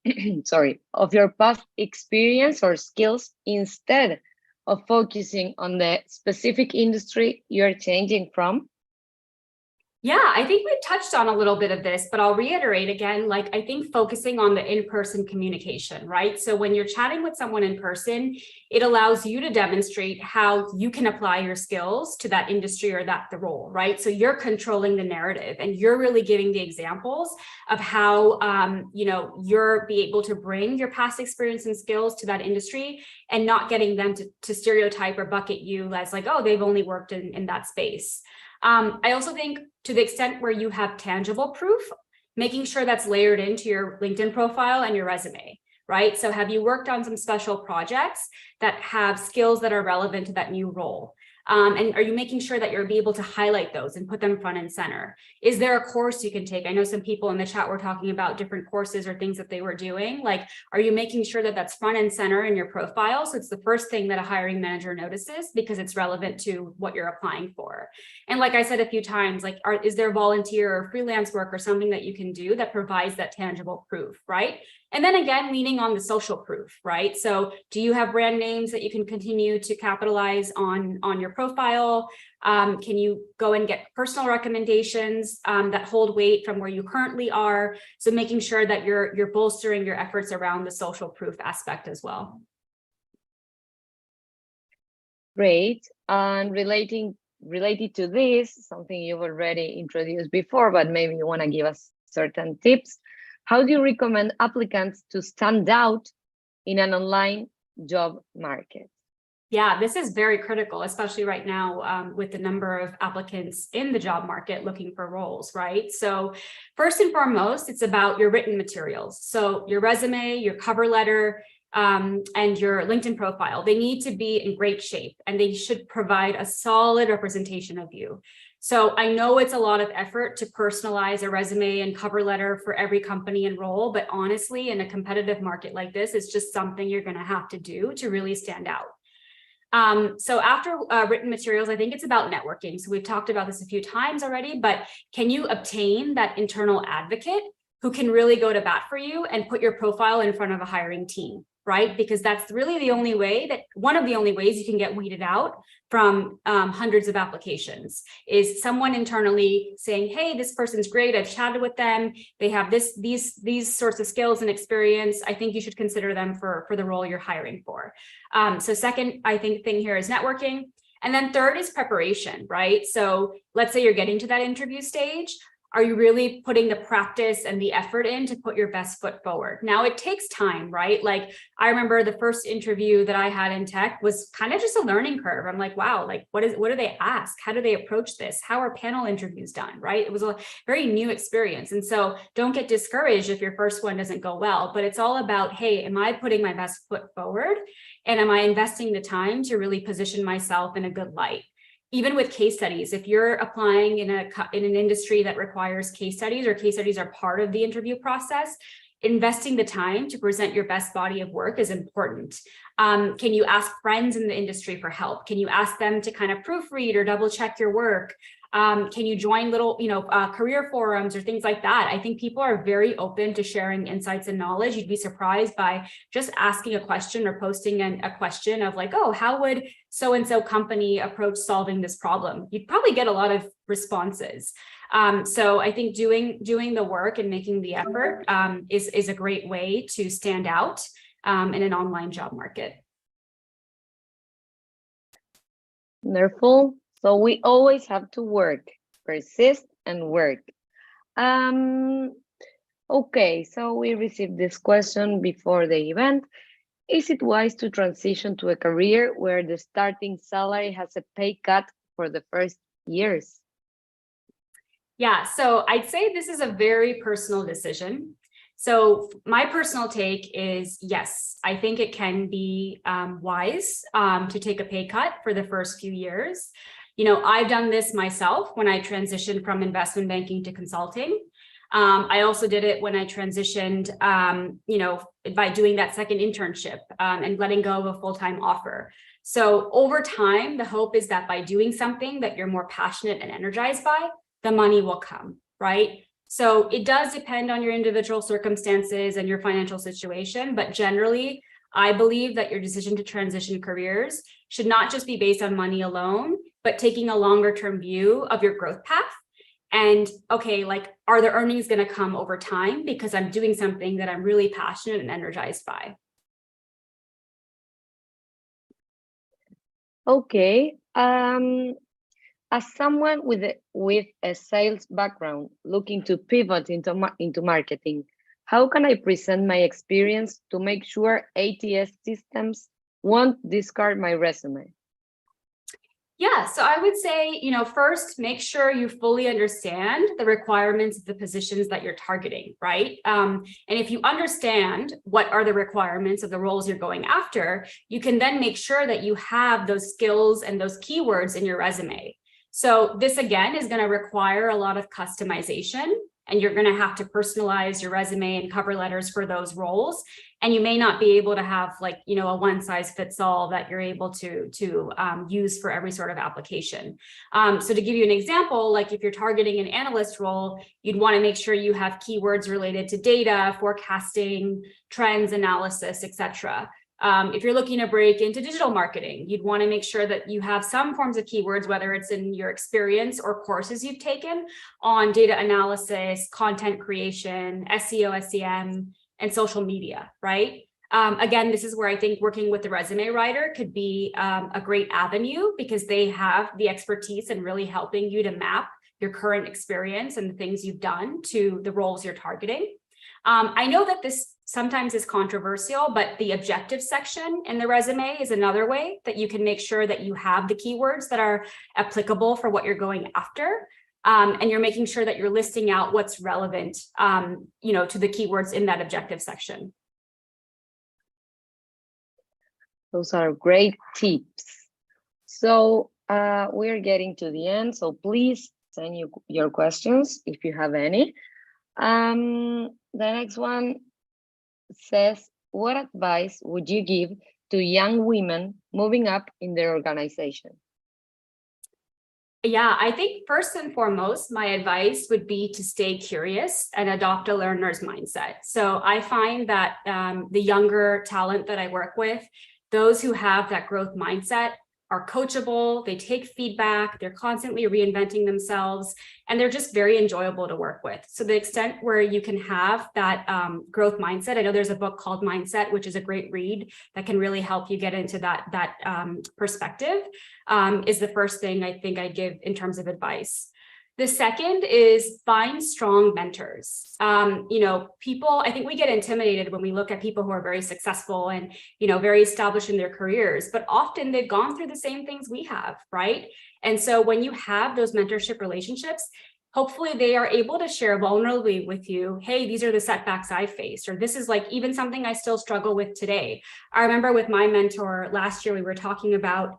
of your past experience or skills instead of focusing on the specific industry you're changing from? Yeah, I think we touched on a little bit of this, but I'll reiterate again, like I think focusing on the in-person communication, right? So when you're chatting with someone in person, it allows you to demonstrate how you can apply your skills to that industry or the role, right? So you're controlling the narrative and you're really giving the examples of how, you're be able to bring your past experience and skills to that industry and not getting them to stereotype or bucket you as like, oh, they've only worked in that space. I also think to the extent where you have tangible proof, making sure that's layered into your LinkedIn profile and your resume, right? So have you worked on some special projects that have skills that are relevant to that new role? And are you making sure that you'll be able to highlight those and put them front and center? Is there a course you can take? I know some people in the chat were talking about different courses or things that they were doing. Like, are you making sure that that's front and center in your profile? So it's the first thing that a hiring manager notices because it's relevant to what you're applying for. And like I said a few times, like, is there volunteer or freelance work or something that you can do that provides that tangible proof, right? And then again, leaning on the social proof, right? So do you have brand names that you can continue to capitalize on your profile? Can you go and get personal recommendations that hold weight from where you currently are? So making sure that you're bolstering your efforts around the social proof aspect as well. Great. And related to this, something you've already introduced before, but maybe you want to give us certain tips. How do you recommend applicants to stand out in an online job market? Yeah, this is very critical, especially right now with the number of applicants in the job market looking for roles, right? So first and foremost, it's about your written materials. So your resume, your cover letter, and your LinkedIn profile, they need to be in great shape and they should provide a solid representation of you. So I know it's a lot of effort to personalize a resume and cover letter for every company and role, but honestly, in a competitive market like this, it's just something you're going to have to do to really stand out. So after written materials, I think it's about networking. So we've talked about this a few times already, but can you obtain that internal advocate who can really go to bat for you and put your profile in front of a hiring team, right? Because that's really the only way one of the only ways you can get weeded out from hundreds of applications is someone internally saying, hey, this person's great. I've chatted with them. They have these sorts of skills and experience. I think you should consider them for the role you're hiring for. So second, I think thing here is networking. And then third is preparation, right? So let's say you're getting to that interview stage. Are you really putting the practice and the effort in to put your best foot forward? Now it takes time, right? Like I remember the first interview that I had in tech was kind of just a learning curve. I'm like, wow, like what do they ask? How do they approach this? How are panel interviews done, right? It was a very new experience. And so don't get discouraged if your first one doesn't go well, but it's all about, hey, am I putting my best foot forward? And am I investing the time to really position myself in a good light? Even with case studies, if you're applying in an industry that requires case studies or case studies are part of the interview process, investing the time to present your best body of work is important. Can you ask friends in the industry for help? Can you ask them to kind of proofread or double check your work? Can you join little, career forums or things like that? I think people are very open to sharing insights and knowledge. You'd be surprised by just asking a question or posting a question of like, oh, how would so-and-so company approach solving this problem? You'd probably get a lot of responses. So I think doing the work and making the effort is a great way to stand out in an online job market. Wonderful. So we always have to work, persist and work. Okay, so we received this question before the event. Is it wise to transition to a career where the starting salary has a pay cut for the first years? Yeah, so I'd say this is a very personal decision. So my personal take is yes, I think it can be wise to take a pay cut for the first few years. You know, I've done this myself when I transitioned from investment banking to consulting. I also did it when I transitioned, you know, by doing that second internship and letting go of a full-time offer. So over time, the hope is that by doing something that you're more passionate and energized by, the money will come, right? So it does depend on your individual circumstances and your financial situation, but generally, I believe that your decision to transition careers should not just be based on money alone, but taking a longer term view of your growth path. And okay, like, are the earnings going to come over time because I'm doing something that I'm really passionate and energized by? Okay. As someone with a sales background looking to pivot into marketing, how can I present my experience to make sure ATS systems won't discard my resume? Yeah, so I would say, you know, first, make sure you fully understand the requirements of the positions that you're targeting, right? And if you understand what are the requirements of the roles you're going after, you can then make sure that you have those skills and those keywords in your resume. So this, again, is going to require a lot of customization, and you're going to have to personalize your resume and cover letters for those roles. And you may not be able to have, like, you know, a one size fits all that you're able to use for every sort of application. So to give you an example, like if you're targeting an analyst role, you'd want to make sure you have keywords related to data, forecasting, trends, analysis, etc. If you're looking to break into digital marketing, you'd want to make sure that you have some forms of keywords, whether it's in your experience or courses you've taken on data analysis, content creation, SEO, SEM, and social media, right? Again, this is where I think working with the resume writer could be a great avenue, because they have the expertise in really helping you to map your current experience and the things you've done to the roles you're targeting. I know that this sometimes is controversial, but the objective section in the resume is another way that you can make sure that you have the keywords that are applicable for what you're going after. And you're making sure that you're listing out what's relevant, you know, to the keywords in that objective section. Those are great tips. So we're getting to the end. So please send your questions if you have any. The next one says, what advice would you give to young women moving up in their organization? Yeah, I think first and foremost, my advice would be to stay curious and adopt a learner's mindset. So I find that the younger talent that I work with, those who have that growth mindset, are coachable, they take feedback, they're constantly reinventing themselves, and they're just very enjoyable to work with. So the extent where you can have that growth mindset, I know there's a book called Mindset, which is a great read that can really help you get into that perspective, is the first thing I think I give in terms of advice. The second is find strong mentors. You know, people, I think we get intimidated when we look at people who are very successful and, you know, very established in their careers, but often they've gone through the same things we have, right? And so when you have those mentorship relationships, hopefully they are able to share vulnerably with you, hey, these are the setbacks I faced, or this is like even something I still struggle with today. I remember with my mentor last year, we were talking about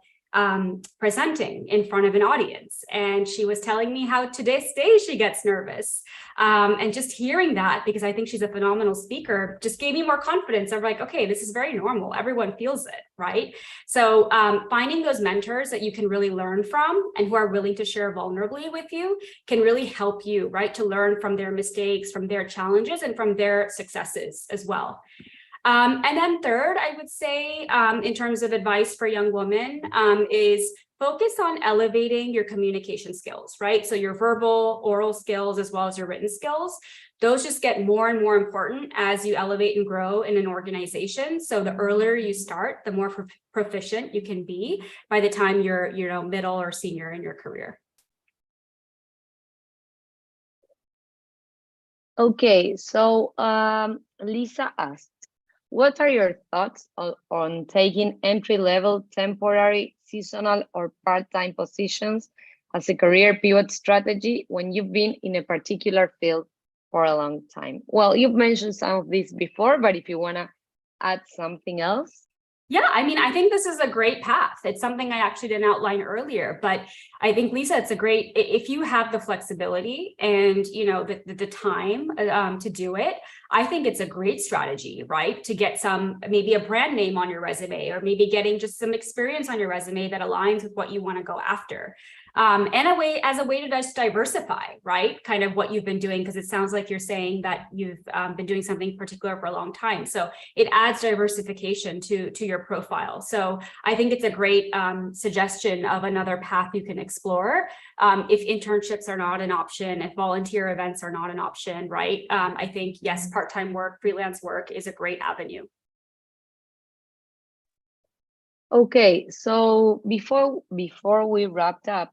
presenting in front of an audience, and she was telling me how to this day she gets nervous, and just hearing that, because I think she's a phenomenal speaker, just gave me more confidence. I'm like, okay, this is very normal, everyone feels it, right? So finding those mentors that you can really learn from and who are willing to share vulnerably with you can really help you, right, to learn from their mistakes, from their challenges, and from their successes as well. And then third, I would say, in terms of advice for young women, is focus on elevating your communication skills, right? So your verbal, oral skills, as well as your written skills, those just get more and more important as you elevate and grow in an organization. So the earlier you start, the more proficient you can be by the time you're, you know, middle or senior in your career. Okay, so Lisa asked, what are your thoughts on taking entry-level, temporary, seasonal, or part-time positions as a career pivot strategy when you've been in a particular field for a long time? Well, you've mentioned some of this before, but if you want to add something else. Yeah, I mean, I think this is a great path. It's something I actually didn't outline earlier, but I think, Lisa, it's a great, if you have the flexibility and, you know, the time to do it, I think it's a great strategy, right? To get some, maybe a brand name on your resume, or maybe getting just some experience on your resume that aligns with what you want to go after. And as a way to just diversify, right? Kind of what you've been doing, because it sounds like you're saying that you've been doing something particular for a long time. So it adds diversification to your profile. So I think it's a great suggestion of another path you can explore. If internships are not an option, if volunteer events are not an option, right? I think, yes, part-time work, freelance work is a great avenue. Okay, so before we wrapped up,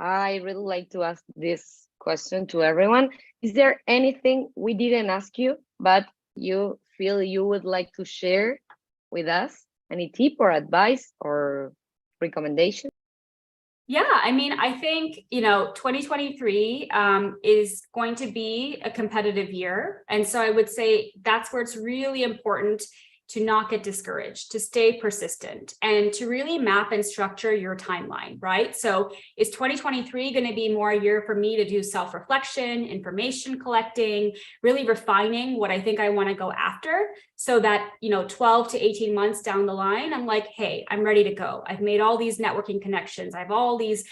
I really like to ask this question to everyone. Is there anything we didn't ask you, but you feel you would like to share with us? Any tip or advice or recommendation? Yeah, I mean, I think, you know, 2023 is going to be a competitive year. And so I would say that's where it's really important to not get discouraged, to stay persistent, and to really map and structure your timeline, right? So is 2023 going to be more a year for me to do self-reflection, information collecting, really refining what I think I want to go after, so that, you know, 12 to 18 months down the line, I'm like, hey, I'm ready to go. I've made all these networking connections. I have all these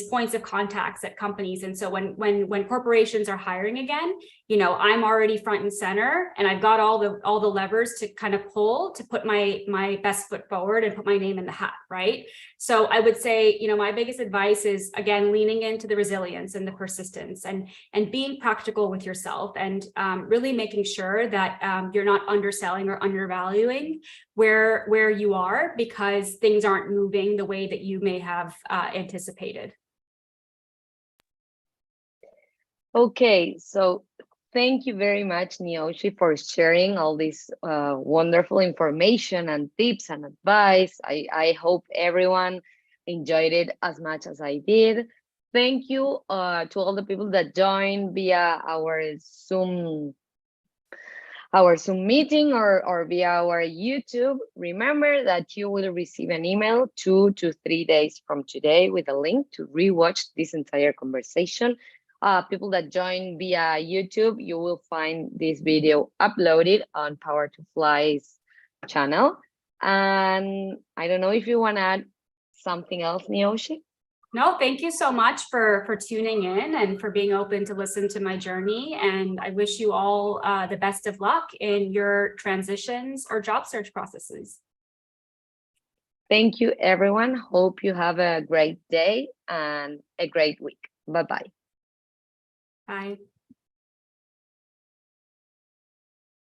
points of contacts at companies. And so when corporations are hiring again, you know, I'm already front and center, and I've got all the levers to kind of pull to put my best foot forward and put my name in the hat, right? So I would say, you know, my biggest advice is, again, leaning into the resilience and the persistence, and being practical with yourself, and really making sure that you're not underselling or undervaluing where you are, because things aren't moving the way that you may have anticipated. Okay, so thank you very much, Neoshi, for sharing all this wonderful information and tips and advice. I hope everyone enjoyed it as much as I did. Thank you to all the people that joined via our Zoom meeting or via our YouTube. Remember that you will receive an email 2 to 3 days from today with a link to rewatch this entire conversation. People that join via YouTube, you will find this video uploaded on Power to Fly's channel. And I don't know if you want to add something else, Neoshi. No, thank you so much for tuning in and for being open to listen to my journey. And I wish you all the best of luck in your transitions or job search processes. Thank you, everyone. Hope you have a great day and a great week. Bye-bye. Bye.